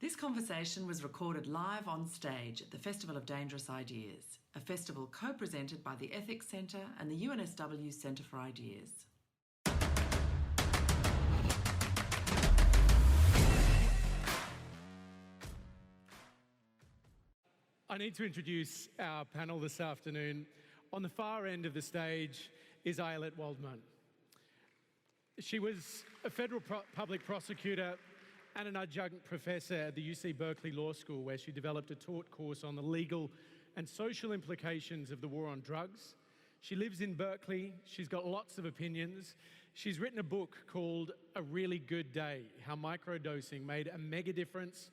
This conversation was recorded live on stage at the Festival of Dangerous Ideas, a festival co-presented by the Ethics Centre and the UNSW Centre for Ideas. I need to introduce our panel this afternoon. On the far end of the stage is Ayelet Waldman. She was a federal public prosecutor and an adjunct professor at the UC Berkeley Law School, where she developed a taught course on the legal and social implications of the war on drugs. She lives in Berkeley. She's got lots of opinions. She's written a book called A Really Good Day: How Microdosing Made a Mega Difference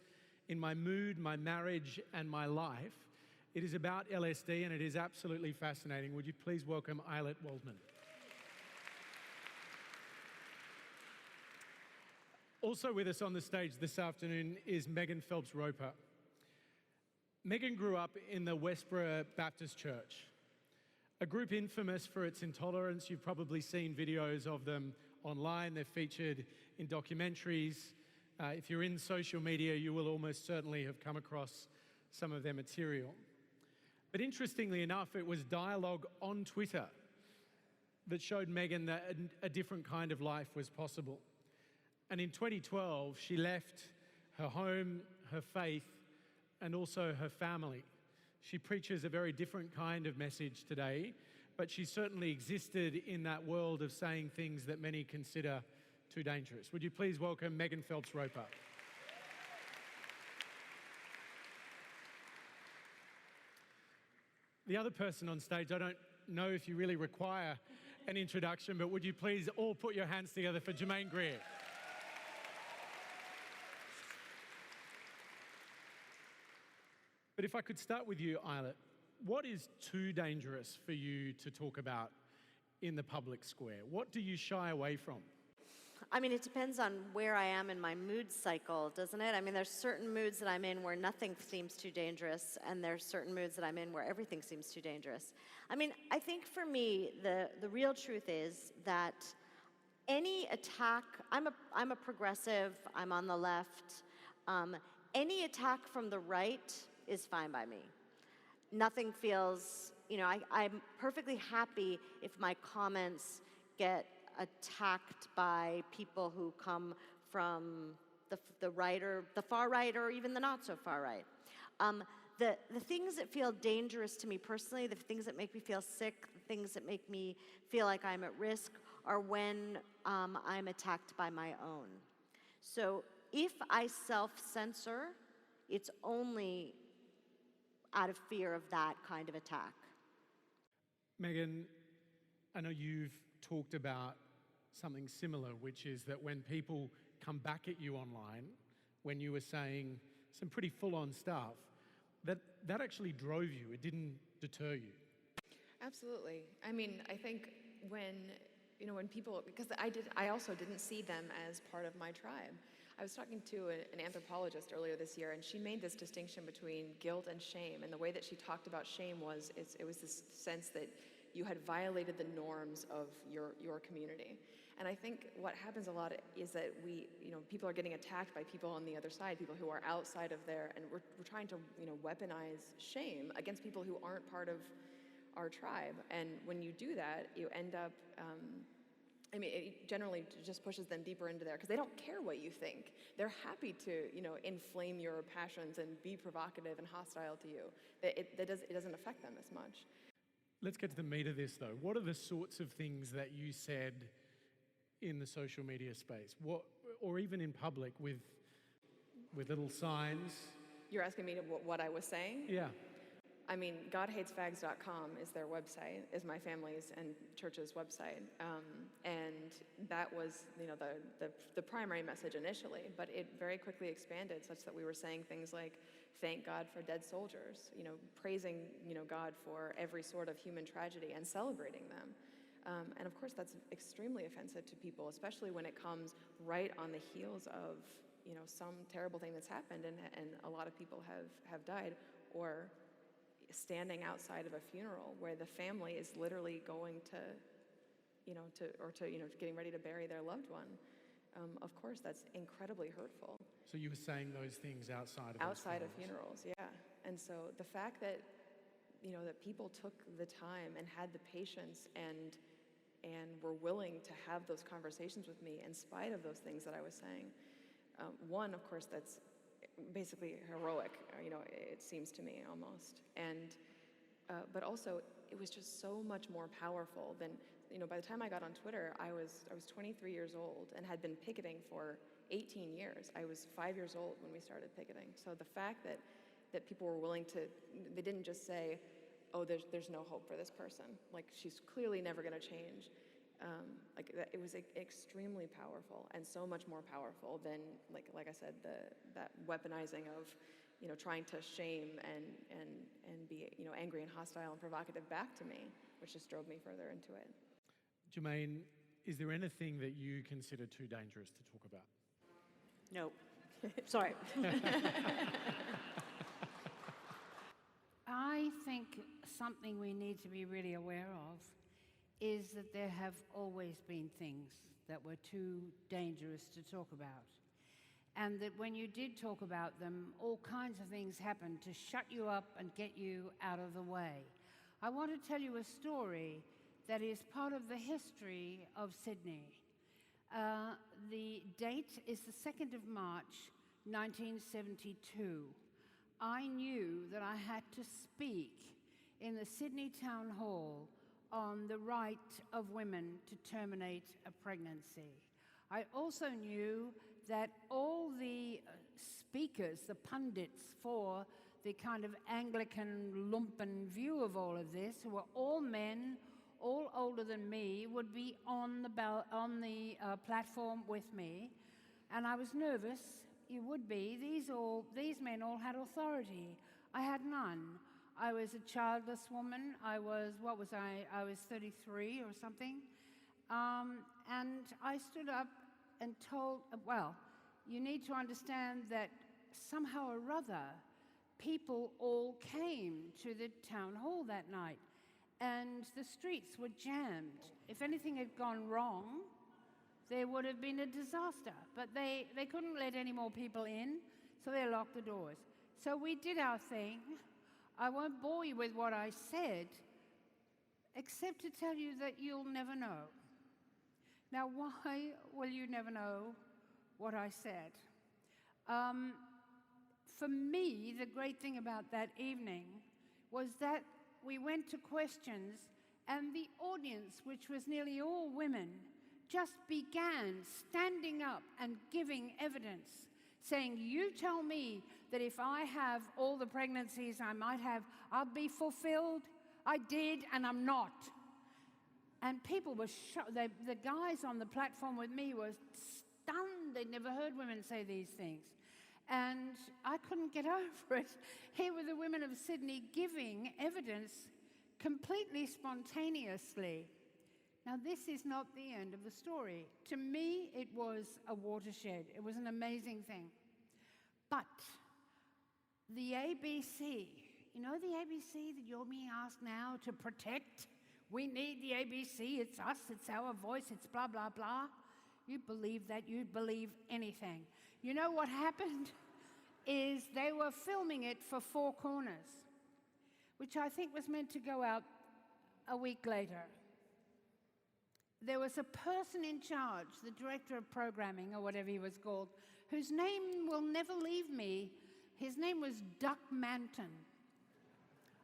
in My Mood, My Marriage, and My Life. It is about LSD, and it is absolutely fascinating. Would you please welcome Ayelet Waldman? Also with us on the stage this afternoon is Megan Phelps-Roper. Megan grew up in the Westboro Baptist Church, a group infamous for its intolerance. You've probably seen videos of them online. They're featured in documentaries. If you're in social media, you will almost certainly have come across some of their material. But interestingly enough, it was dialogue on Twitter that showed Megan that a different kind of life was possible. And in 2012, she left her home, her faith, and also her family. She preaches a very different kind of message today, but she certainly existed in that world of saying things that many consider too dangerous. Would you please welcome Megan Phelps-Roper? The other person on stage, I don't know if you really require an introduction, but would you please all put your hands together for Germaine Greer? But if I could start with you, Ayelet, what is too dangerous for you to talk about in the public square? What do you shy away from? I mean, it depends on where I am in my mood cycle, doesn't it? I mean, there's certain moods that I'm in where nothing seems too dangerous, and there's certain moods that I'm in where everything seems too dangerous. I mean, I think for me, the real truth is that any attack, I'm a progressive, I'm on the left, any attack from the right is fine by me. Nothing feels, I'm perfectly happy if my comments get attacked by people who come from the right or the far right or even the not so far right. The things that feel dangerous to me personally, the things that make me feel sick, the things that make me feel like I'm at risk are when I'm attacked by my own. So if I self-censor, it's only out of fear of that kind of attack. Megan, I know you've talked about something similar, which is that when people come back at you online, when you were saying some pretty full-on stuff, that actually drove you. It didn't deter you. Absolutely. I mean, I think when people, because I also didn't see them as part of my tribe. I was talking to an anthropologist earlier this year, and she made this distinction between guilt and shame. And the way that she talked about shame was, it was this sense that you had violated the norms of your community. And I think what happens a lot is that people are getting attacked by people on the other side, people who are outside of there, and we're trying to, weaponize shame against people who aren't part of our tribe. And when you do that, you end up, it generally just pushes them deeper into there because they don't care what you think. They're happy to, inflame your passions and be provocative and hostile to you. It doesn't affect them as much. Let's get to the meat of this, though. What are the sorts of things that you said in the social media space, or even in public with little signs? You're asking me what I was saying? Yeah. I mean, godhatesfags.com is their website, is my family's and church's website. And that was, the primary message initially, but it very quickly expanded such that we were saying things like, thank God for dead soldiers, praising, God for every sort of human tragedy and celebrating them. And of course, that's extremely offensive to people, especially when it comes right on the heels of, some terrible thing that's happened and a lot of people have died, or standing outside of a funeral where the family is literally going to getting ready to bury their loved one. Of course, that's incredibly hurtful. So you were saying those things outside of outside those of funerals, yeah. And so the fact that, that people took the time and had the patience and were willing to have those conversations with me in spite of those things that I was saying. One, of course, that's basically heroic, it seems to me almost. And, but also, it was just so much more powerful than, by the time I got on Twitter, I was 23 years old and had been picketing for 18 years. I was 5 years old when we started picketing. So the fact that people were willing to, they didn't just say, oh, there's no hope for this person. Like, she's clearly never going to change. It was extremely powerful, and so much more powerful than, like I said, that weaponizing of, trying to shame and be, angry and hostile and provocative back to me, which just drove me further into it. Germaine, is there anything that you consider too dangerous to talk about? No. Sorry. I think something we need to be really aware of is that there have always been things that were too dangerous to talk about. And that when you did talk about them, all kinds of things happened to shut you up and get you out of the way. I want to tell you a story that is part of the history of Sydney. The date is the 2nd of March, 1972. I knew that I had to speak in the Sydney Town Hall on the right of women to terminate a pregnancy. I also knew that all the speakers, the pundits for the kind of Anglican lumpen view of all of this, who were all men, all older than me, would be on the platform with me. And I was nervous. You would be. These men all had authority. I had none. I was a childless woman. I was 33 or something. And I stood up and told, you need to understand that somehow or other, people all came to the town hall that night, and the streets were jammed. If anything had gone wrong, there would have been a disaster. But they couldn't let any more people in, so they locked the doors. So we did our thing. I won't bore you with what I said, except to tell you that you'll never know. Now, why will you never know what I said? For me, the great thing about that evening was that we went to questions, and the audience, which was nearly all women, just began standing up and giving evidence, saying, you tell me that if I have all the pregnancies I might have, I'll be fulfilled. I did, and I'm not. And people were shocked. The guys on the platform with me were stunned. They'd never heard women say these things. And I couldn't get over it. Here were the women of Sydney giving evidence completely spontaneously. Now, this is not the end of the story. To me, it was a watershed. It was an amazing thing. But the ABC, the ABC that you're being asked now to protect? We need the ABC, it's us, it's our voice, it's blah, blah, blah. You believe that, you'd believe anything. You know what happened is they were filming it for Four Corners, which I think was meant to go out a week later. There was a person in charge, the director of programming, or whatever he was called, whose name will never leave me. His name was Duck Manton.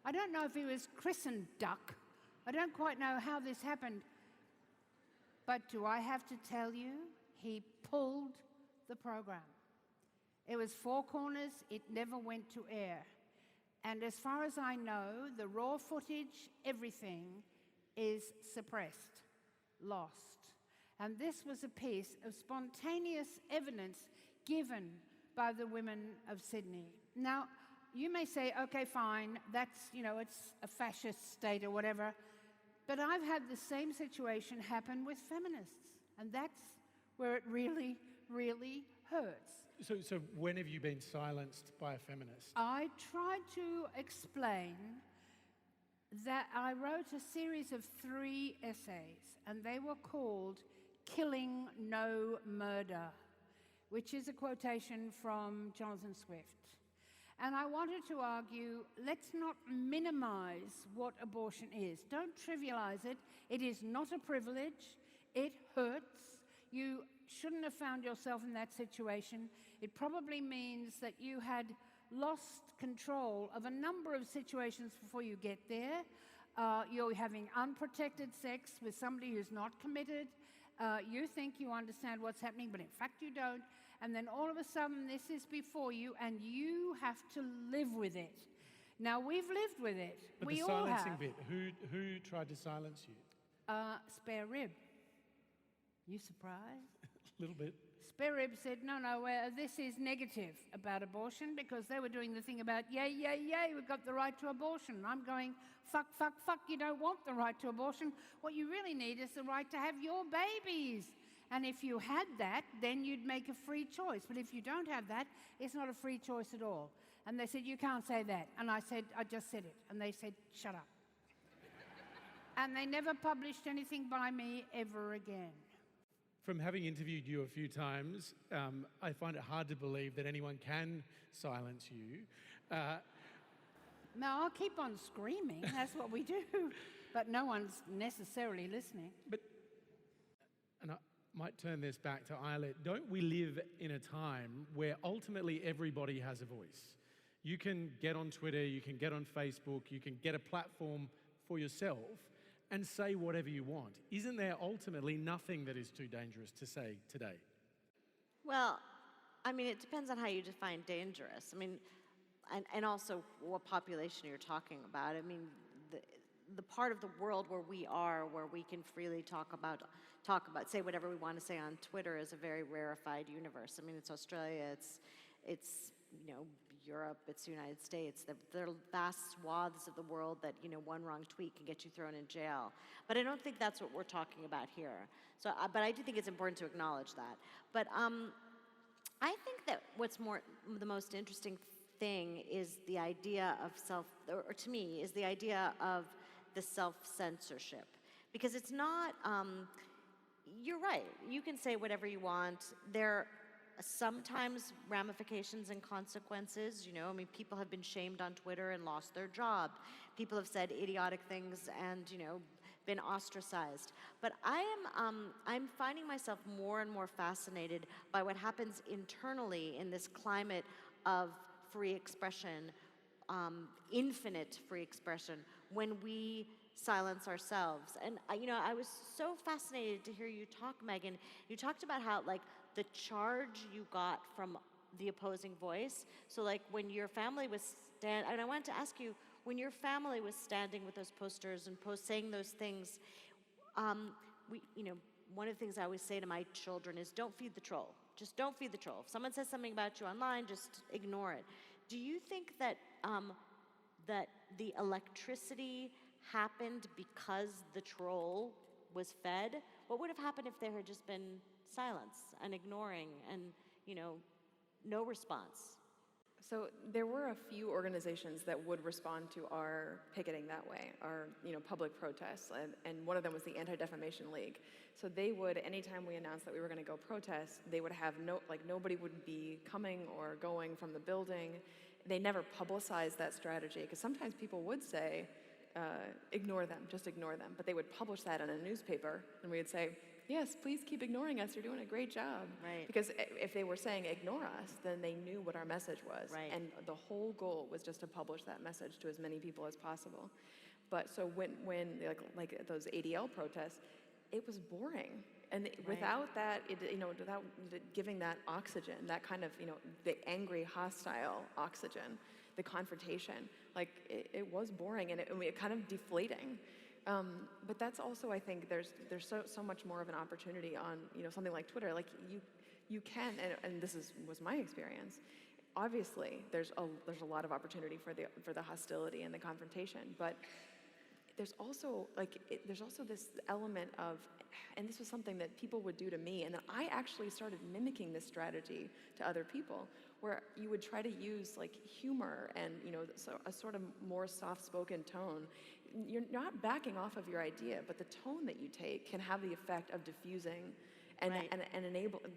I don't know if he was christened Duck. I don't quite know how this happened. But do I have to tell you, he pulled the program. It was Four Corners. It never went to air. And as far as I know, the raw footage, everything, is suppressed, lost. And this was a piece of spontaneous evidence given by the women of Sydney. Now, you may say, okay, fine, that's, it's a fascist state or whatever. But I've had the same situation happen with feminists. And that's where it really, really hurts. So when have you been silenced by a feminist? I tried to explain that I wrote a series of 3 essays, and they were called Killing No Murder, which is a quotation from Jonathan Swift. And I wanted to argue, let's not minimize what abortion is. Don't trivialize it. It is not a privilege. It hurts. You shouldn't have found yourself in that situation. It probably means that you had lost control of a number of situations before you get there. You're having unprotected sex with somebody who's not committed. You think you understand what's happening, but in fact you don't. And then all of a sudden this is before you, and you have to live with it. Now, we've lived with it. But we the all silencing have. bit, who tried to silence you? Spare rib. You surprised? A little bit. Spare rib said, no, this is negative about abortion, because they were doing the thing about, yay, yay, yay, we've got the right to abortion. And I'm going, fuck, fuck, fuck, you don't want the right to abortion. What you really need is the right to have your babies. And if you had that, then you'd make a free choice. But if you don't have that, it's not a free choice at all. And they said, you can't say that. And I said, I just said it. And they said, shut up. And they never published anything by me ever again. From having interviewed you a few times, I find it hard to believe that anyone can silence you. No, I'll keep on screaming. That's what we do. But no one's necessarily listening. And I might turn this back to Ayelet. Don't we live in a time where ultimately everybody has a voice? You can get on Twitter, you can get on Facebook, you can get a platform for yourself and say whatever you want. Isn't there ultimately nothing that is too dangerous to say today? Well, I mean, it depends on how you define dangerous. I mean, and also what population you're talking about. I mean, the part of the world where we are, where we can freely talk about, say whatever we want to say on Twitter, is a very rarefied universe. I mean, it's Australia, it's Europe, it's the United States. There are vast swaths of the world that, one wrong tweet can get you thrown in jail. But I don't think that's what we're talking about here. So, but I do think it's important to acknowledge that. But I think that the most interesting thing is the idea of to me, is the idea of the self-censorship. Because it's not, you're right, you can say whatever you want. There sometimes ramifications and consequences, I mean, people have been shamed on Twitter and lost their job. People have said idiotic things and, been ostracized. But I'm finding myself more and more fascinated by what happens internally in this climate of free expression, infinite free expression, when we silence ourselves. And, I was so fascinated to hear you talk, Megan. You talked about how, the charge you got from the opposing voice. So when your family was and I wanted to ask you, when your family was standing with those posters and saying those things, one of the things I always say to my children is, don't feed the troll. Just don't feed the troll. If someone says something about you online, just ignore it. Do you think that that the electricity happened because the troll was fed? What would have happened if there had just been silence and ignoring and, no response? So there were a few organizations that would respond to our picketing that way, our public protests, and one of them was the Anti-Defamation League. So they would, anytime we announced that we were going to go protest, they would have nobody would be coming or going from the building. They never publicized that strategy, because sometimes people would say, ignore them, just ignore them. But they would publish that in a newspaper, and we would say, yes, please keep ignoring us, you're doing a great job. Right. Because if they were saying ignore us, then they knew what our message was. Right. And the whole goal was just to publish that message to as many people as possible. But so when like those ADL protests, it was boring. And without that, without giving that oxygen, that kind of, the angry, hostile oxygen, the confrontation, it was boring and it kind of deflating. But that's also, I think, there's so much more of an opportunity on, something like Twitter. You can, and this was my experience. Obviously, there's a lot of opportunity for the hostility and the confrontation, but there's also this element of, and this was something that people would do to me, and then I actually started mimicking this strategy to other people, where you would try to use humor and a sort of more soft-spoken tone. You're not backing off of your idea, but the tone that you take can have the effect of diffusing and, Right. and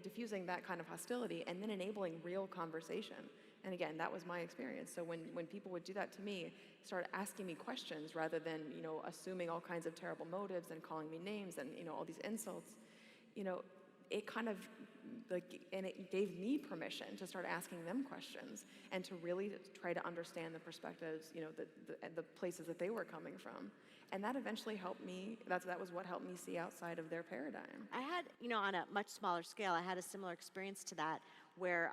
diffusing that kind of hostility and then enabling real conversation. And again, that was my experience. So when people would do that to me, start asking me questions rather than, assuming all kinds of terrible motives and calling me names and, all these insults, it kind of and it gave me permission to start asking them questions and to really try to understand the perspectives, the places that they were coming from. And that eventually helped me, that was what helped me see outside of their paradigm. I had, on a much smaller scale, I had a similar experience to that where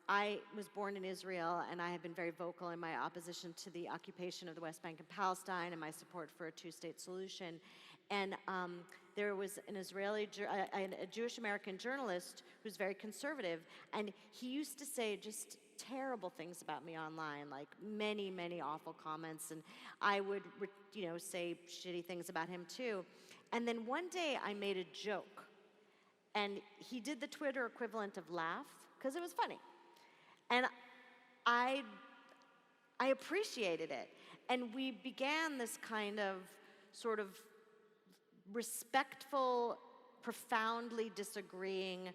I was born in Israel, and I have been very vocal in my opposition to the occupation of the West Bank and Palestine and my support for a two-state solution. And there was an a Jewish American journalist who's very conservative, and he used to say just terrible things about me online, like many, many awful comments, and I would, say shitty things about him too. And then one day I made a joke, and he did the Twitter equivalent of laugh, because it was funny. And I appreciated it. And we began this kind of sort of respectful, profoundly disagreeing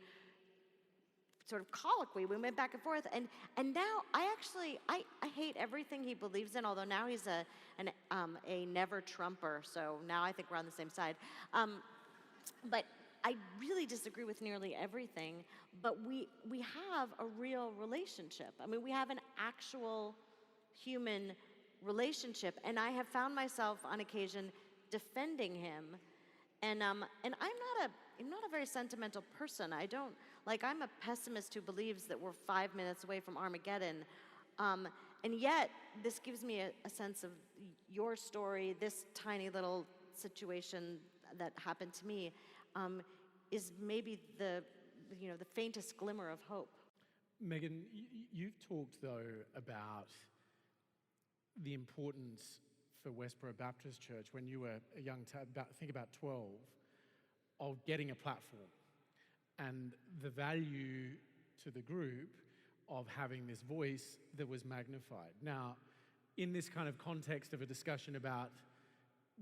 sort of colloquy. We went back and forth. And now I hate everything he believes in, although now he's a never Trumper. So now I think we're on the same side. But I really disagree with nearly everything, but we have a real relationship. I mean, we have an actual human relationship, and I have found myself on occasion defending him. And I'm not a very sentimental person. I'm a pessimist who believes that we're 5 minutes away from Armageddon. And yet, this gives me a sense of your story, this tiny little situation that happened to me, is maybe the faintest glimmer of hope. Megan, you've talked, though, about the importance for Westboro Baptist Church when you were a young, about 12, of getting a platform and the value to the group of having this voice that was magnified. Now, in this kind of context of a discussion about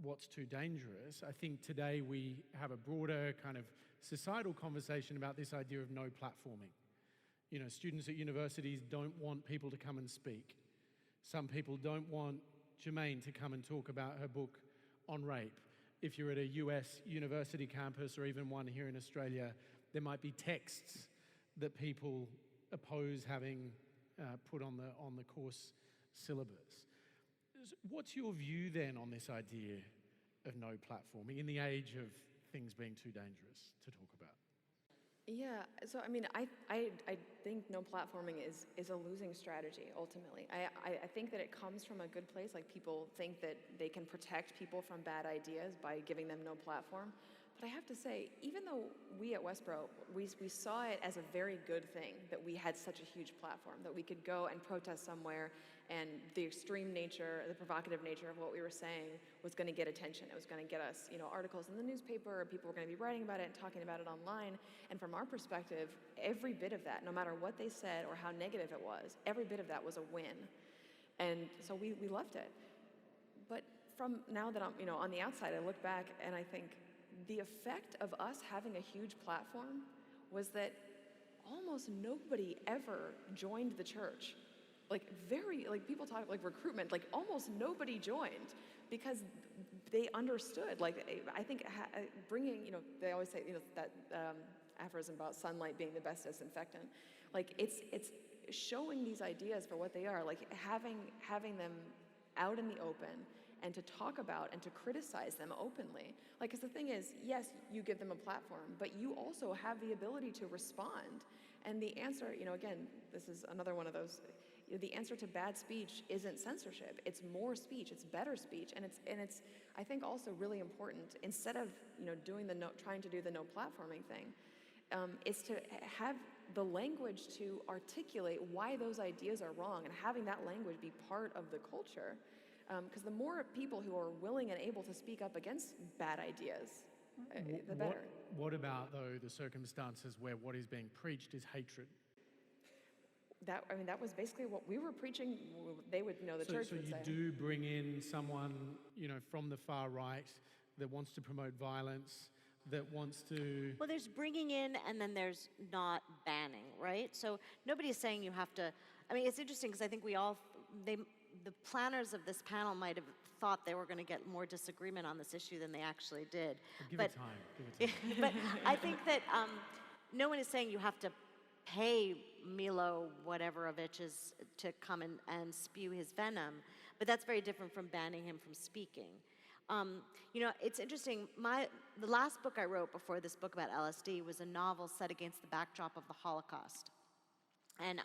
what's too dangerous, I think today we have a broader kind of societal conversation about this idea of no platforming. Students at universities don't want people to come and speak. Some people don't want Germaine to come and talk about her book on rape. If you're at a US university campus or even one here in Australia, there might be texts that people oppose having put on the course syllabus. What's your view then on this idea of no platforming in the age of things being too dangerous to talk about? Yeah, so I mean, I think no platforming is a losing strategy, ultimately. I think that it comes from a good place, like people think that they can protect people from bad ideas by giving them no platform. But I have to say, even though we at Westboro, we saw it as a very good thing that we had such a huge platform, that we could go and protest somewhere, and the extreme nature, the provocative nature of what we were saying was going to get attention. It was going to get us, articles in the newspaper, or people were going to be writing about it and talking about it online. And from our perspective, every bit of that, no matter what they said or how negative it was, every bit of that was a win. And so we loved it. But from now that I'm, on the outside, I look back and I think the effect of us having a huge platform was that almost nobody ever joined the church. People talk like recruitment, like almost nobody joined because they understood. I think bringing, they always say, that aphorism about sunlight being the best disinfectant. It's showing these ideas for what they are, having them out in the open and to talk about and to criticize them openly. Because the thing is, yes, you give them a platform, but you also have the ability to respond. And the answer, again, this is another one of those, the answer to bad speech isn't censorship. It's more speech. It's better speech, and it's I think also really important. Instead of trying to do the no platforming thing, is to have the language to articulate why those ideas are wrong, and having that language be part of the culture. Because the more people who are willing and able to speak up against bad ideas, the better. What about, though, the circumstances where what is being preached is hatred? That was basically what we were preaching. They would know, the church would say. So you do bring in someone, from the far right that wants to promote violence, that wants to... Well, there's bringing in and then there's not banning, right? So nobody is saying you have to, I mean, it's interesting because I think the planners of this panel might have thought they were going to get more disagreement on this issue than they actually did. Give it time. But I think that no one is saying you have to pay Milo whateveroviches to come and spew his venom, but that's very different from banning him from speaking. You know, it's interesting, the last book I wrote before this book about LSD was a novel set against the backdrop of the Holocaust. And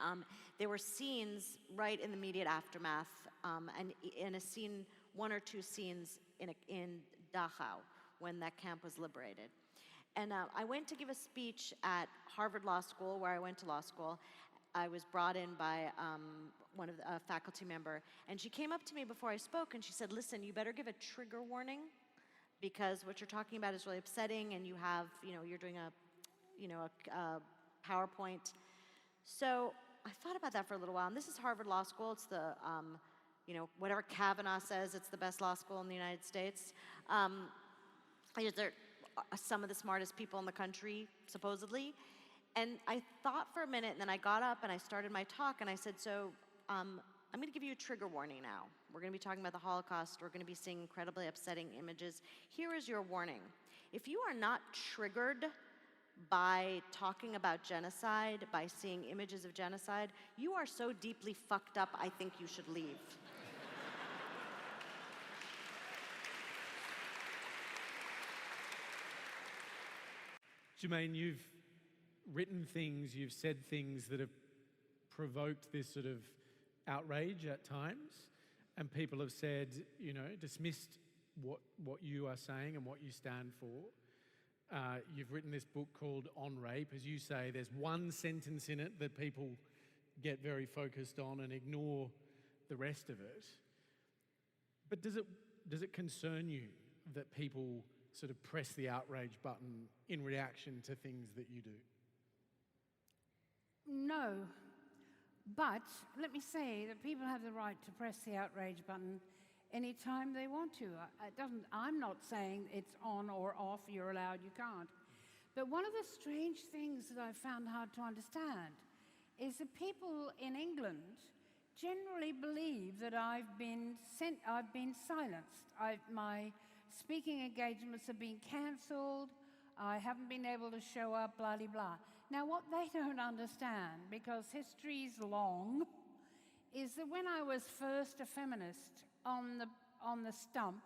there were scenes right in the immediate aftermath, and in a scene, one or two scenes in Dachau, when that camp was liberated. And I went to give a speech at Harvard Law School, where I went to law school. I was brought in by a faculty member, and she came up to me before I spoke, and she said, listen, you better give a trigger warning, because what you're talking about is really upsetting, and you have, you know, you're doing a PowerPoint. So I thought about that for a little while, and this is Harvard Law School. It's the, you know, whatever Kavanaugh says, it's the best law school in the United States. They're some of the smartest people in the country, supposedly. And I thought for a minute, and then I got up and I started my talk, and I said, so I'm going to give you a trigger warning now. We're going to be talking about the Holocaust. We're going to be seeing incredibly upsetting images. Here is your warning. If you are not triggered by talking about genocide, by seeing images of genocide, you are so deeply fucked up, I think you should leave. Germaine, you've written things, you've said things that have provoked this sort of outrage at times, and people have said, you know, dismissed what you are saying and what you stand for. You've written this book called On Rape. As you say, there's one sentence in it that people get very focused on and ignore the rest of it. But does it concern you that people sort of press the outrage button in reaction to things that you do? No, but let me say that people have the right to press the outrage button anytime they want to. I'm not saying it's on or off, you're allowed, you can't. But one of the strange things that I found hard to understand is that people in England generally believe that I've been silenced. My speaking engagements have been cancelled. I haven't been able to show up, blah, blah, blah. Now, what they don't understand, because history's long, is that when I was first a feminist on the stump,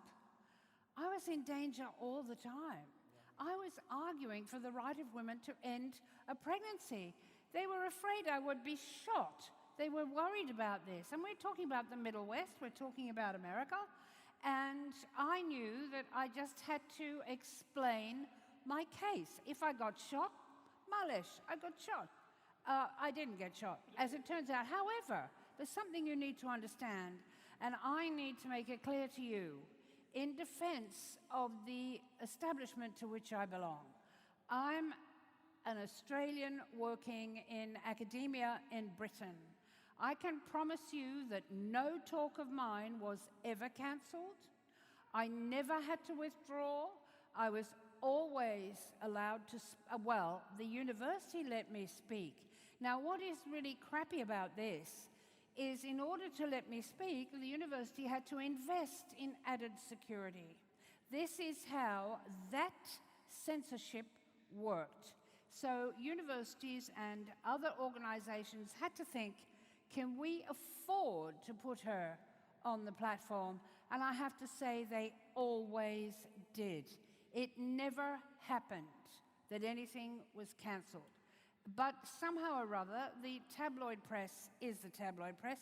I was in danger all the time. I was arguing for the right of women to end a pregnancy. They were afraid I would be shot. They were worried about this. And we're talking about the Middle West, we're talking about America. And I knew that I just had to explain my case. If I got shot, Malish, I got shot. I didn't get shot, as it turns out. However, there's something you need to understand, and I need to make it clear to you, in defense of the establishment to which I belong. I'm an Australian working in academia in Britain. I can promise you that no talk of mine was ever cancelled. I never had to withdraw. I was always allowed to, the university let me speak. Now, what is really crappy about this is in order to let me speak, the university had to invest in added security. This is how that censorship worked. So universities and other organizations had to think, can we afford to put her on the platform? And I have to say they always did. It never happened that anything was cancelled. But somehow or other, the tabloid press is the tabloid press,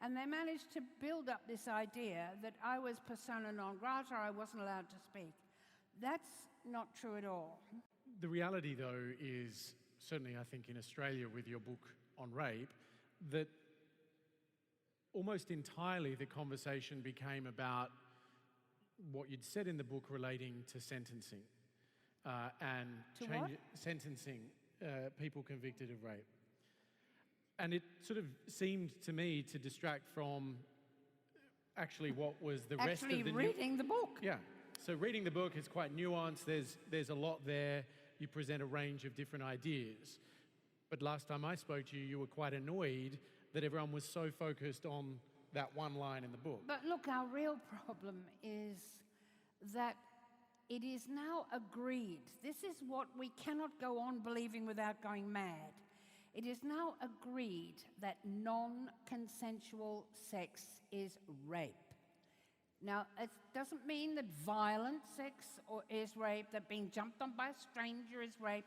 and they managed to build up this idea that I was persona non grata, I wasn't allowed to speak. That's not true at all. The reality, though, is, certainly I think in Australia with your book on rape, that almost entirely the conversation became about what you'd said in the book relating to sentencing and sentencing people convicted of rape. And it sort of seemed to me to distract from actually what was the rest of the... Actually reading the book. Yeah. So reading the book is quite nuanced. There's a lot there. You present a range of different ideas. But last time I spoke to you, you were quite annoyed that everyone was so focused on that one line in the book. But look, our real problem is that it is now agreed. This is what we cannot go on believing without going mad. It is now agreed that non-consensual sex is rape. Now, it doesn't mean that violent sex is rape, that being jumped on by a stranger is rape.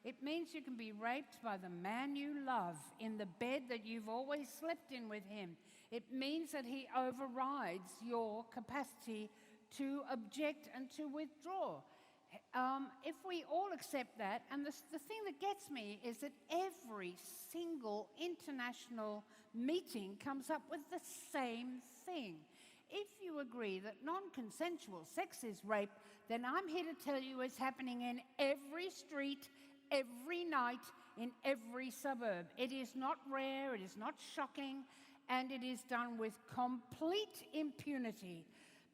It means you can be raped by the man you love in the bed that you've always slept in with him. It means that he overrides your capacity to object and to withdraw. If we all accept that, and the thing that gets me is that every single international meeting comes up with the same thing. If you agree that non-consensual sex is rape, then I'm here to tell you it's happening in every street, every night, in every suburb. It is not rare, it is not shocking, and it is done with complete impunity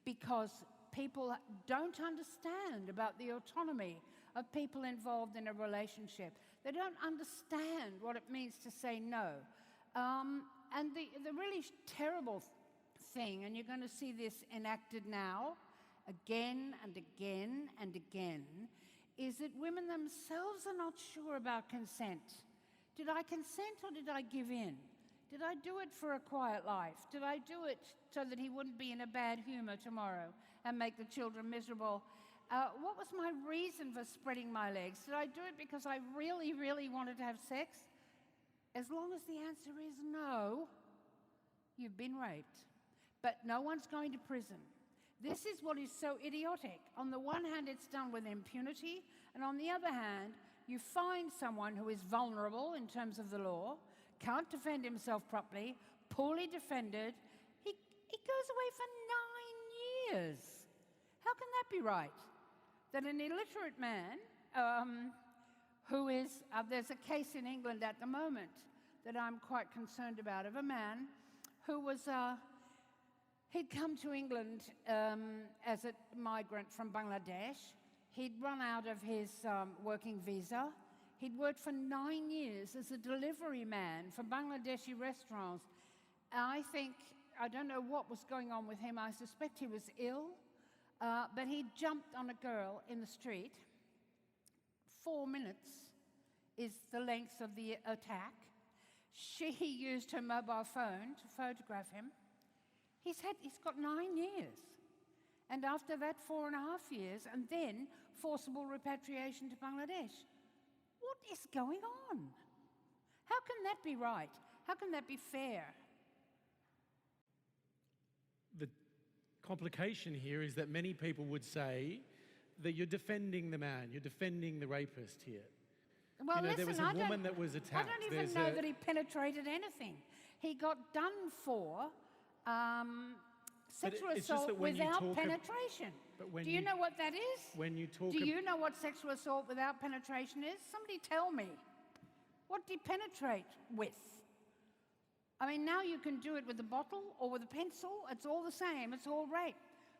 because people don't understand about the autonomy of people involved in a relationship. They don't understand what it means to say no. And the really terrible thing, and you're going to see this enacted now, again and again and again, is that women themselves are not sure about consent. Did I consent or did I give in? Did I do it for a quiet life? Did I do it so that he wouldn't be in a bad humor tomorrow and make the children miserable? What was my reason for spreading my legs? Did I do it because I really, really wanted to have sex? As long as the answer is no, you've been raped. But no one's going to prison. This is what is so idiotic. On the one hand, it's done with impunity, and on the other hand, you find someone who is vulnerable in terms of the law, can't defend himself properly, poorly defended. He goes away for 9 years. How can that be right? That an illiterate man who is, there's a case in England at the moment that I'm quite concerned about, of a man who was, he'd come to England as a migrant from Bangladesh. He'd run out of his working visa. He'd worked for 9 years as a delivery man for Bangladeshi restaurants. I don't know what was going on with him. I suspect he was ill, but he jumped on a girl in the street. 4 minutes is the length of the attack. She used her mobile phone to photograph him. He's got 9 years. And after that, 4.5 years, and then forcible repatriation to Bangladesh. What is going on? How can that be right? How can that be fair? The complication here is that many people would say that you're defending the man, you're defending the rapist here. Well, listen, there was a woman that was attacked. I don't even know that he penetrated anything. He got done for sexual assault without penetration. Do you know what that is? Do you know what sexual assault without penetration is? Somebody tell me. What do you penetrate with? I mean, now you can do it with a bottle or with a pencil. It's all the same. It's all rape.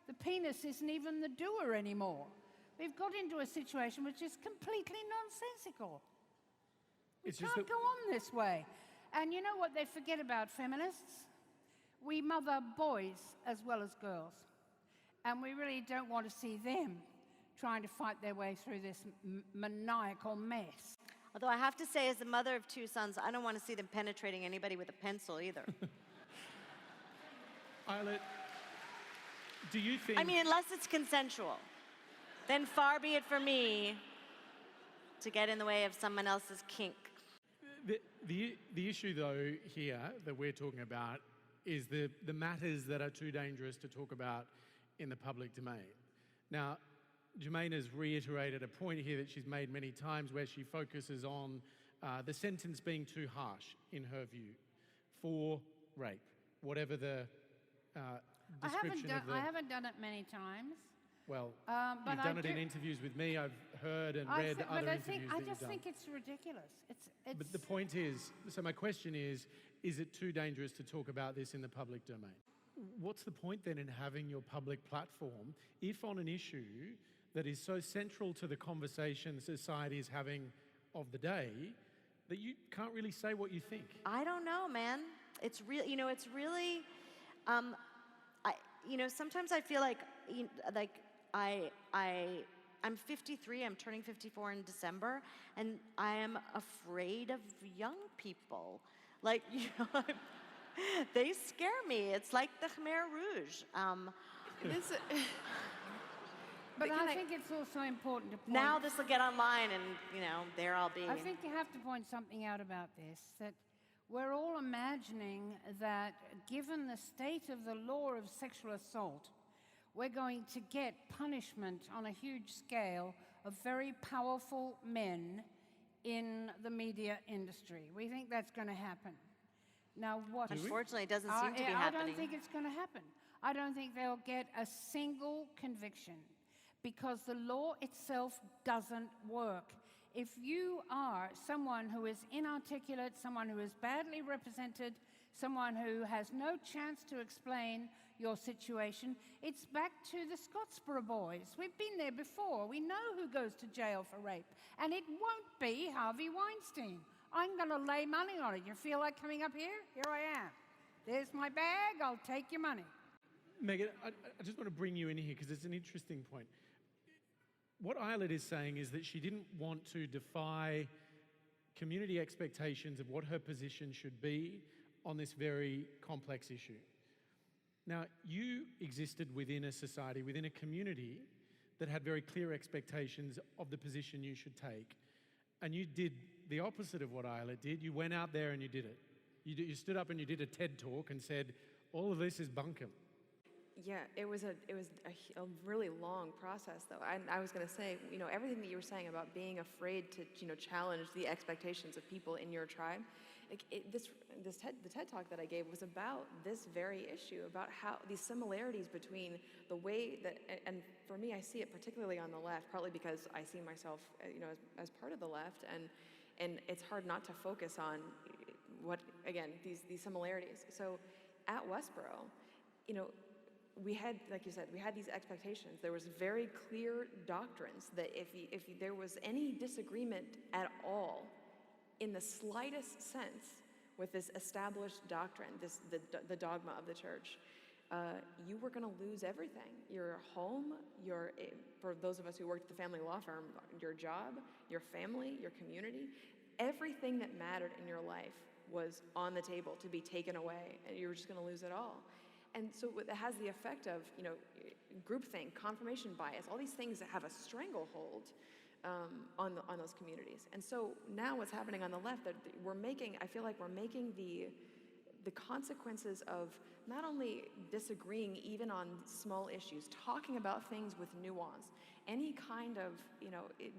The penis isn't even the doer anymore. We've got into a situation which is completely nonsensical. We can't go on this way. And you know what they forget about feminists? We mother boys as well as girls. And we really don't want to see them trying to fight their way through this maniacal mess. Although I have to say, as the mother of 2 sons, I don't want to see them penetrating anybody with a pencil either. Ayelet, do you think... I mean, unless it's consensual. Then far be it for me to get in the way of someone else's kink. The issue, though, here that we're talking about is the matters that are too dangerous to talk about in the public domain. Now, Germaine has reiterated a point here that she's made many times where she focuses on the sentence being too harsh, in her view, for rape, whatever the description of the... I haven't done it many times. Well, you've done it in interviews with me. I've heard and read other interviews that you've done. I just think it's ridiculous. But the point is, so my question is it too dangerous to talk about this in the public domain? what's the point then in having your public platform if on an issue that is so central to the conversation society is having of the day that you can't really say what you think? I don't know, man. It's real. It's really. Sometimes I feel like, I'm 53. I'm turning 54 in December, and I am afraid of young people. They scare me. It's like the Khmer Rouge. But I think it's also important to point... Now this will get online and, there I'll be. I think you have to point something out about this, that we're all imagining that given the state of the law of sexual assault, we're going to get punishment on a huge scale of very powerful men in the media industry. We think that's going to happen. Now, what... Unfortunately, it doesn't seem to be happening. I don't think it's going to happen. I don't think they'll get a single conviction because the law itself doesn't work. If you are someone who is inarticulate, someone who is badly represented, someone who has no chance to explain your situation, it's back to the Scottsboro boys. We've been there before. We know who goes to jail for rape. And it won't be Harvey Weinstein. I'm going to lay money on it. You feel like coming up here? Here I am. There's my bag. I'll take your money. Megan, I just want to bring you in here because it's an interesting point. What Ayelet is saying is that she didn't want to defy community expectations of what her position should be on this very complex issue. Now, you existed within a society, within a community that had very clear expectations of the position you should take. And you did the opposite of what Ayelet did. You went out there and you did it. You stood up and you did a TED talk and said, all of this is bunkum. Yeah, it was a really long process, though. I was going to say, everything that you were saying about being afraid to, challenge the expectations of people in your tribe, the TED talk that I gave was about this very issue, about how these similarities between the way that, and for me, I see it particularly on the left, partly because I see myself, as part of the left, and it's hard not to focus on what, again, these similarities. So at Westboro, we had, like you said, we had these expectations. There was very clear doctrines that if there was any disagreement at all, in the slightest sense, with this established doctrine, the dogma of the church, you were going to lose everything. Your home, for those of us who worked at the family law firm, your job, your family, your community, everything that mattered in your life was on the table to be taken away, and you were just going to lose it all. And so it has the effect of, groupthink, confirmation bias, all these things that have a stranglehold on those communities. And so now what's happening on the left, that I feel like we're making the consequences of not only disagreeing even on small issues, talking about things with nuance, any kind of,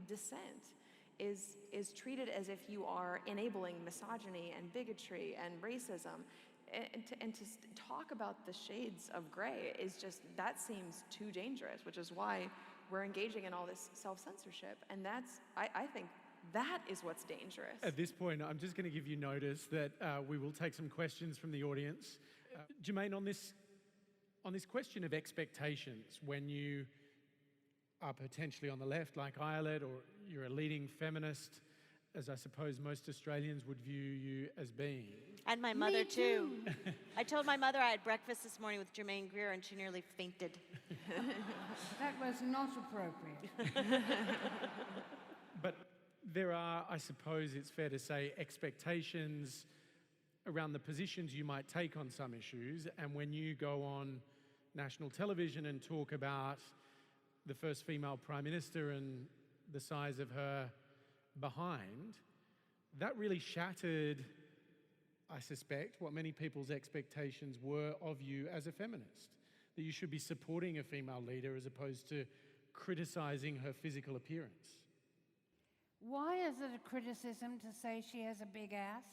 dissent is treated as if you are enabling misogyny and bigotry and racism. And to talk about the shades of gray that seems too dangerous, which is why we're engaging in all this self-censorship. And I think that is what's dangerous. At this point, I'm just going to give you notice that we will take some questions from the audience. Germaine, on this question of expectations, when you are potentially on the left like Ayelet, or you're a leading feminist, as I suppose most Australians would view you as being. And my mother, too. I told my mother I had breakfast this morning with Germaine Greer, and she nearly fainted. That was not appropriate. But there are, I suppose it's fair to say, expectations around the positions you might take on some issues. And when you go on national television and talk about the first female Prime Minister and the size of her behind, that really shattered, I suspect, what many people's expectations were of you as a feminist, that you should be supporting a female leader as opposed to criticizing her physical appearance. Why is it a criticism to say she has a big ass?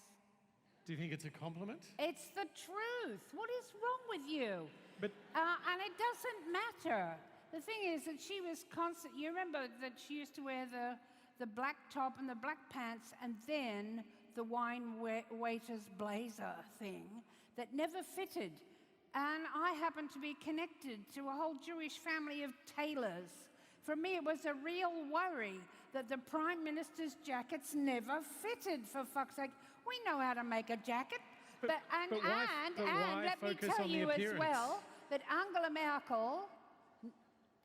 Do you think it's a compliment? It's the truth. What is wrong with you? But and it doesn't matter. The thing is that she was constant. You remember that she used to wear the black top and the black pants, and then the wine waiter's blazer thing that never fitted. And I happen to be connected to a whole Jewish family of tailors. For me, it was a real worry that the Prime Minister's jackets never fitted, for fuck's sake. We know how to make a jacket. But why Let me focus tell on the you as appearance? well that Angela Merkel,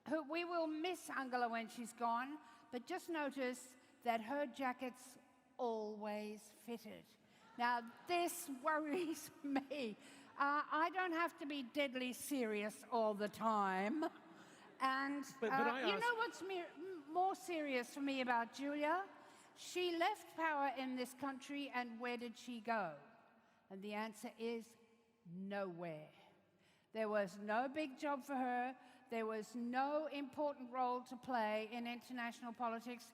who we will miss Angela when she's gone, but just notice that her jackets always fitted. Now, this worries me. I don't have to be deadly serious all the time. And But I you ask- know what's more serious for me about Julia? She left power in this country, and where did she go? And the answer is nowhere. There was no big job for her. There was no important role to play in international politics.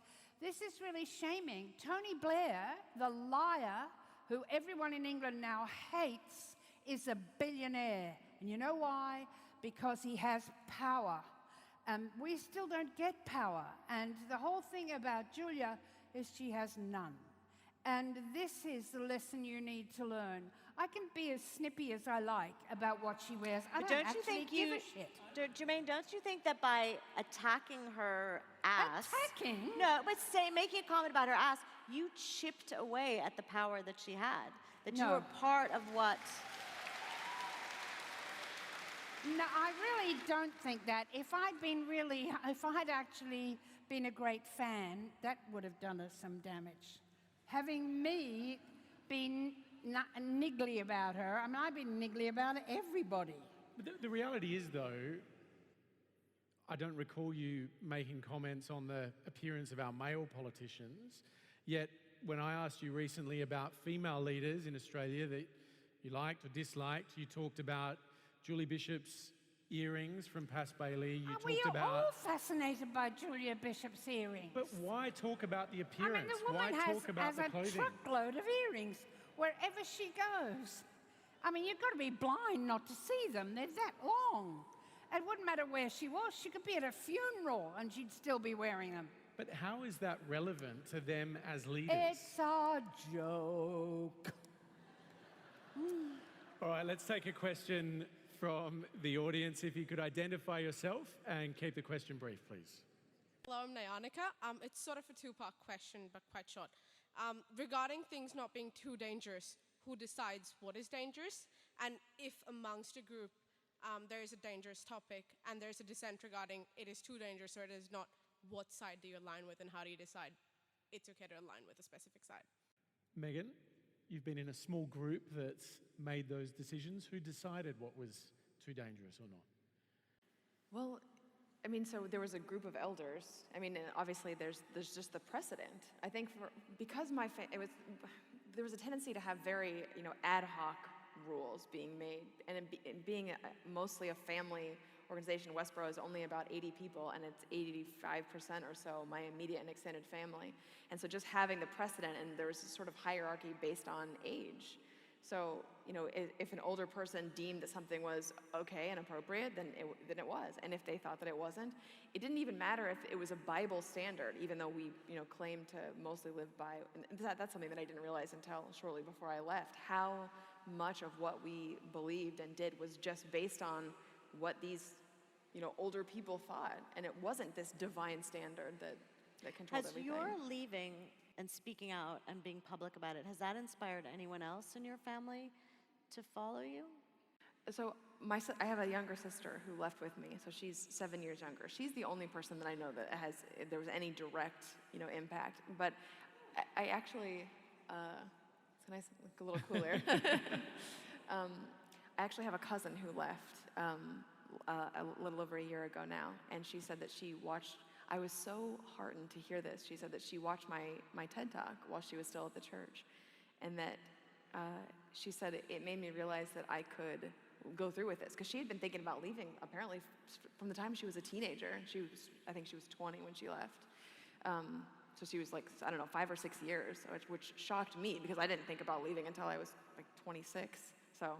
This is really shaming. Tony Blair, the liar, who everyone in England now hates, is a billionaire. And you know why? Because he has power. We still don't get power. And the whole thing about Julia is she has none. And this is the lesson you need to learn. I can be as snippy as I like about what she wears. I But don't you actually think give a shit. Germaine, don't you think that by attacking her ass... Attacking? No, but making a comment about her ass, you chipped away at the power that she had. That you No. were part of what... No, I really don't think that. If I'd actually been a great fan, that would have done us some damage. Having me been niggly about her, I mean, I've been niggly about everybody. But the reality is, though, I don't recall you making comments on the appearance of our male politicians. Yet, when I asked you recently about female leaders in Australia that you liked or disliked, you talked about Julie Bishop's earrings from Pass Bailey. You We talked are about. all fascinated by Julia Bishop's earrings. But why talk about the I appearance? mean, the woman why talk about has the a clothing? truckload of earrings wherever she goes. I mean, you've got to be blind not to see them. They're that long. It wouldn't matter where she was. She could be at a funeral and she'd still be wearing them. But how is that relevant to them as leaders? It's a joke. All right, let's take a question from the audience. If you could identify yourself and keep the question brief, please. Hello, I'm Nyanika. It's sort of a two-part question, but quite short. Regarding things not being too dangerous, who decides what is dangerous? And if amongst a group there is a dangerous topic and there's a dissent regarding it is too dangerous or it is not, what side do you align with and how do you decide it's okay to align with a specific side? Megan, you've been in a small group that's made those decisions. Who decided what was too dangerous or not? Well, I mean, so there was a group of elders. I mean, and obviously there's just the precedent. I think because there was a tendency to have very, ad hoc rules being made, and being mostly a family organization, Westboro is only about 80 people, and it's 85% or so my immediate and extended family. And so just having the precedent, and there was a sort of hierarchy based on age. So, if an older person deemed that something was okay and appropriate, then it was. And if they thought that it wasn't, it didn't even matter if it was a Bible standard, even though we, claim to mostly live by, and that's something that I didn't realize until shortly before I left, how much of what we believed and did was just based on what these, older people thought. And it wasn't this divine standard that controlled everything. Has your leaving and speaking out and being public about it, has that inspired anyone else in your family to follow you? So I have a younger sister who left with me, so she's 7 years younger. She's the only person that I know that there was any direct, impact. But I actually, it's nice, look a little cooler. I actually have a cousin who left a little over a year ago now, and she said that she watched. I was so heartened to hear this. She said that she watched my TED Talk while she was still at the church, and that she said it made me realize that I could go through with this, because she had been thinking about leaving apparently from the time she was a teenager. I think she was 20 when she left. So she was 5 or 6 years, which shocked me because I didn't think about leaving until I was 26. So,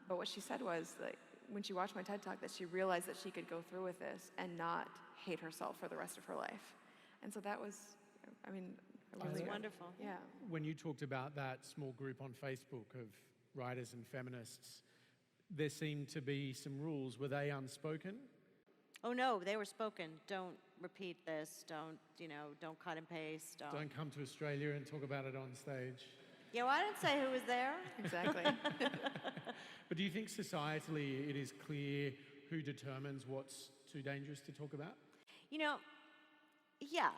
but what she said was that when she watched my TED Talk, that she realized that she could go through with this and not hate herself for the rest of her life. And so that was, That's wonderful. Yeah. When you talked about that small group on Facebook of writers and feminists, there seemed to be some rules. Were they unspoken? Oh no, they were spoken. Don't repeat this. Don't cut and paste. Don't come to Australia and talk about it on stage. Yeah, well, I didn't say who was there. Exactly. But do you think societally it is clear who determines what's too dangerous to talk about? Yeah,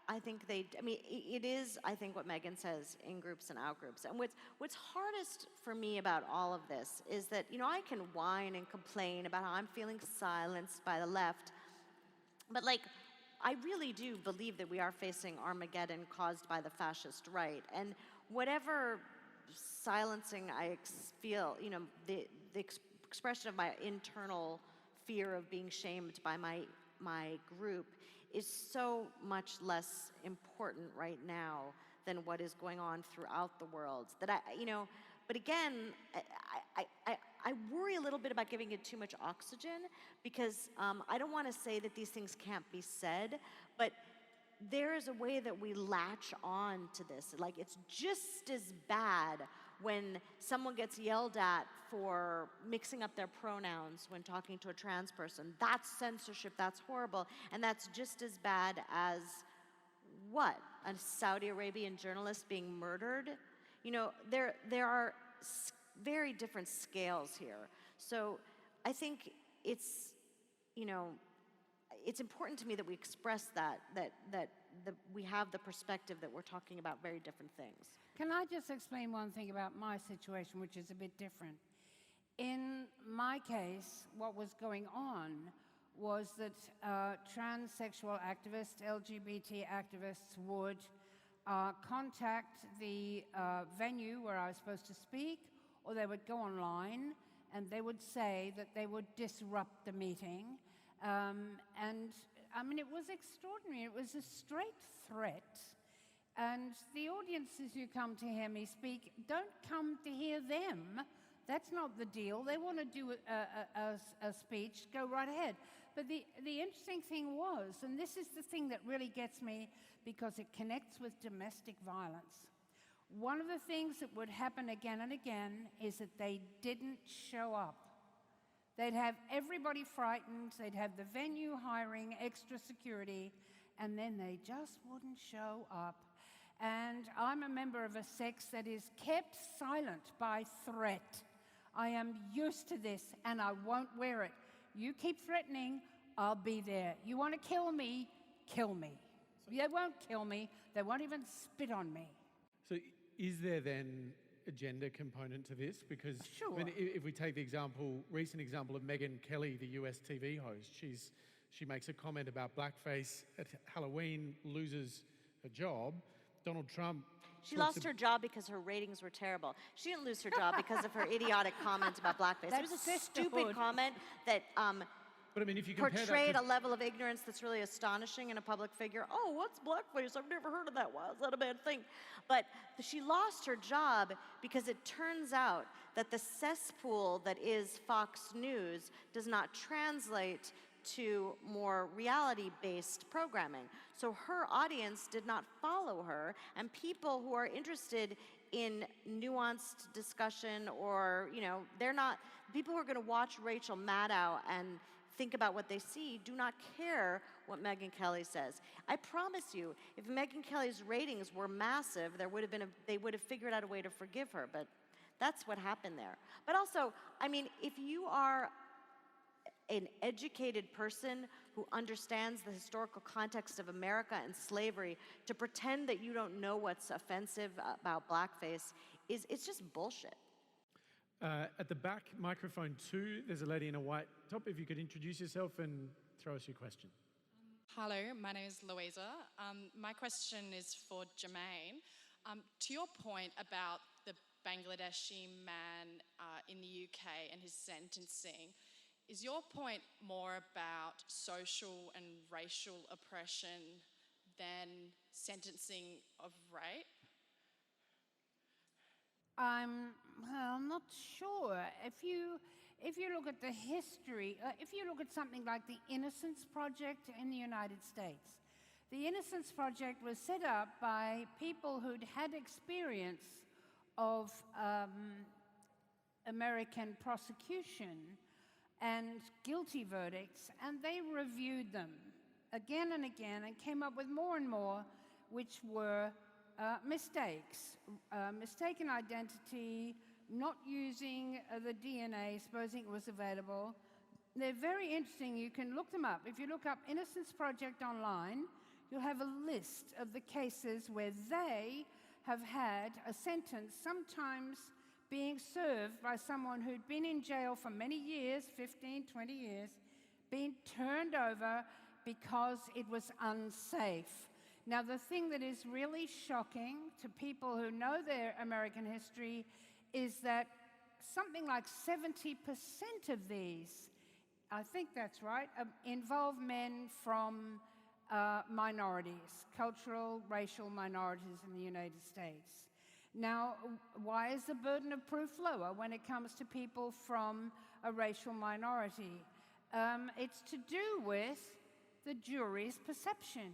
I think it is, I think, what Megan says, in groups and out groups. And what's hardest for me about all of this is that, I can whine and complain about how I'm feeling silenced by the left, but I really do believe that we are facing Armageddon caused by the fascist right. And whatever silencing I feel, the expression of my internal fear of being shamed by my group is so much less important right now than what is going on throughout the world. But again, I worry a little bit about giving it too much oxygen because I don't want to say that these things can't be said, but there is a way that we latch on to this. It's just as bad when someone gets yelled at for mixing up their pronouns when talking to a trans person. That's censorship, that's horrible, and that's just as bad as what? A Saudi Arabian journalist being murdered? There are very different scales here. So I think it's important to me that we express that we have the perspective that we're talking about very different things. Can I just explain one thing about my situation, which is a bit different? In my case, what was going on was that transsexual activists, LGBT activists would contact the venue where I was supposed to speak, or they would go online and they would say that they would disrupt the meeting. And I mean, it was extraordinary. It was a straight threat. And the audiences who come to hear me speak don't come to hear them. That's not the deal. They want to do a speech, go right ahead. But the interesting thing was, and this is the thing that really gets me because it connects with domestic violence, one of the things that would happen again and again is that they didn't show up. They'd have everybody frightened, they'd have the venue hiring extra security, and then they just wouldn't show up. And I'm a member of a sex that is kept silent by threat. I am used to this, and I won't wear it. You keep threatening, I'll be there. You want to kill me? Kill me. They won't kill me. They won't even spit on me. So is there then a gender component to this? Because sure. I mean, if we take the recent example of Megyn Kelly, the US TV host, she makes a comment about blackface at Halloween, loses her job. Donald Trump. She lost her job because her ratings were terrible. She didn't lose her job because of her idiotic comment about blackface. It was a stupid comment that but I mean, if you compare portrayed that a level of ignorance that's really astonishing in a public figure. Oh, what's blackface? I've never heard of that. Why is that a bad thing? But she lost her job because it turns out that the cesspool that is Fox News does not translate to more reality-based programming. So her audience did not follow her, and people who are interested in nuanced discussion or, they're not, people who are going to watch Rachel Maddow and think about what they see do not care what Megyn Kelly says. I promise you, if Megyn Kelly's ratings were massive, they would have figured out a way to forgive her, but that's what happened there. But also, I mean, if you are an educated person who understands the historical context of America and slavery, to pretend that you don't know what's offensive about blackface it's just bullshit. At the back, microphone 2, there's a lady in a white top. If you could introduce yourself and throw us your question. Hello, my name is Louisa. My question is for Germaine. To your point about the Bangladeshi man in the UK and his sentencing, is your point more about social and racial oppression than sentencing of rape? I'm not sure. If you look at the history, if you look at something like the Innocence Project in the United States, the Innocence Project was set up by people who'd had experience of American prosecution and guilty verdicts, and they reviewed them again and again and came up with more and more, which were mistakes, mistaken identity, not using the DNA, supposing it was available. They're very interesting. You can look them up. If you look up Innocence Project online, you'll have a list of the cases where they have had a sentence, sometimes being served by someone who'd been in jail for many years, 15, 20 years, being turned over because it was unsafe. Now, the thing that is really shocking to people who know their American history is that something like 70% of these, I think that's right, involve men from minorities, cultural, racial minorities in the United States. Now, why is the burden of proof lower when it comes to people from a racial minority? It's to do with the jury's perception.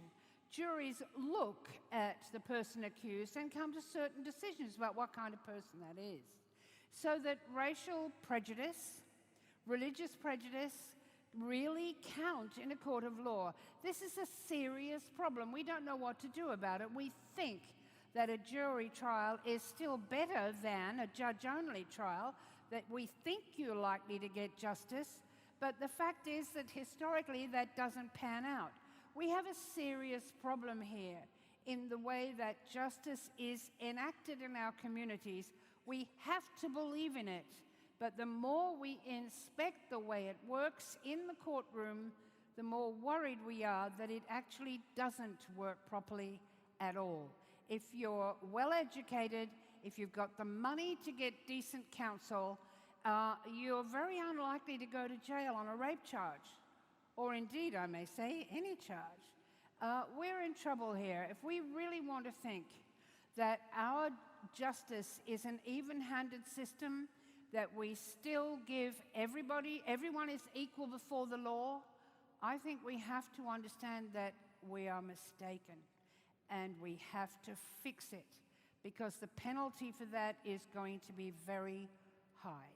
Juries look at the person accused and come to certain decisions about what kind of person that is. So that racial prejudice, religious prejudice, really count in a court of law. This is a serious problem. We don't know what to do about it. We think that a jury trial is still better than a judge-only trial, that we think you're likely to get justice, but the fact is that historically that doesn't pan out. We have a serious problem here in the way that justice is enacted in our communities. We have to believe in it, but the more we inspect the way it works in the courtroom, the more worried we are that it actually doesn't work properly at all. If you're well educated, if you've got the money to get decent counsel, you're very unlikely to go to jail on a rape charge, or indeed, I may say, any charge. We're in trouble here. If we really want to think that our justice is an even-handed system, that we still give everyone is equal before the law, I think we have to understand that we are mistaken. And we have to fix it, because the penalty for that is going to be very high.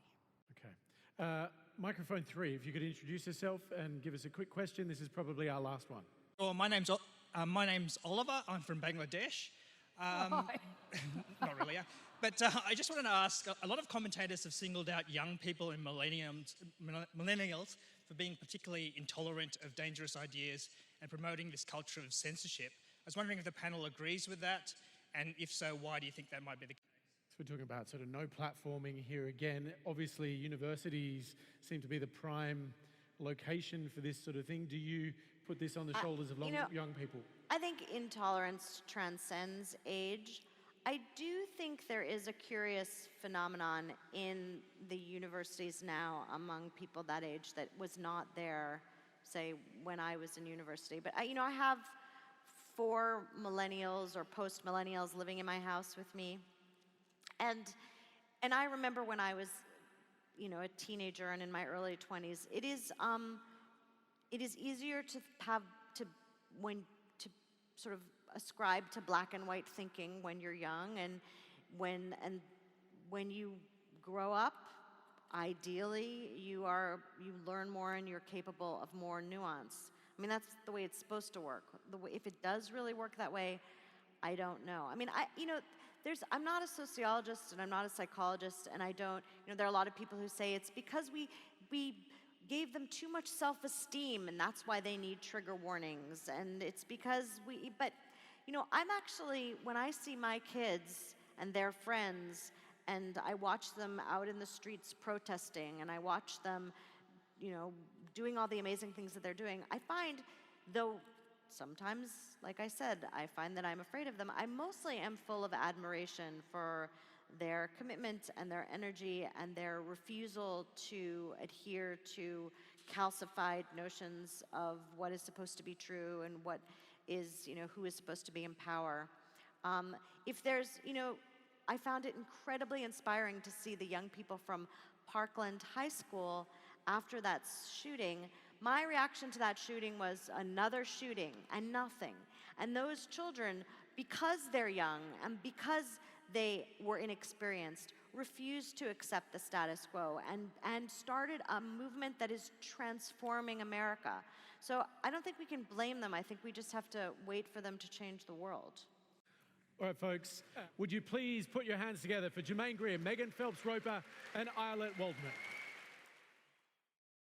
Okay. Microphone 3, if you could introduce yourself and give us a quick question. This is probably our last one. Well, my name's Oliver. I'm from Bangladesh. Not really, yeah. But I just wanted to ask, a lot of commentators have singled out young people and millennials for being particularly intolerant of dangerous ideas and promoting this culture of censorship. I was wondering if the panel agrees with that, and if so, why do you think that might be the case? So we're talking about sort of no platforming here again. Obviously, universities seem to be the prime location for this sort of thing. Do you put this on the shoulders of young people? I think intolerance transcends age. I do think there is a curious phenomenon in the universities now among people that age that was not there, say, when I was in university. But I have 4 millennials or post-millennials living in my house with me. And I remember when I was, a teenager and in my early 20s, it is easier to sort of ascribe to black and white thinking when you're young, and when you grow up, ideally you learn more and you're capable of more nuance. I mean, that's the way it's supposed to work. If it does really work that way, I don't know. I mean, I'm not a sociologist and I'm not a psychologist, and I don't, there are a lot of people who say it's because we gave them too much self-esteem and that's why they need trigger warnings, and it's because but I'm actually, when I see my kids and their friends and I watch them out in the streets protesting and I watch them, doing all the amazing things that they're doing, I find, though sometimes, like I said, I find that I'm afraid of them, I mostly am full of admiration for their commitment and their energy and their refusal to adhere to calcified notions of what is supposed to be true and what is, who is supposed to be in power. If there's, I found it incredibly inspiring to see the young people from Parkland High School after that shooting. My reaction to that shooting was another shooting and nothing. And those children, because they're young and because they were inexperienced, refused to accept the status quo and started a movement that is transforming America. So I don't think we can blame them. I think we just have to wait for them to change the world. All right, folks, would you please put your hands together for Germaine Greer, Megan Phelps-Roper, and Ayelet Waldman.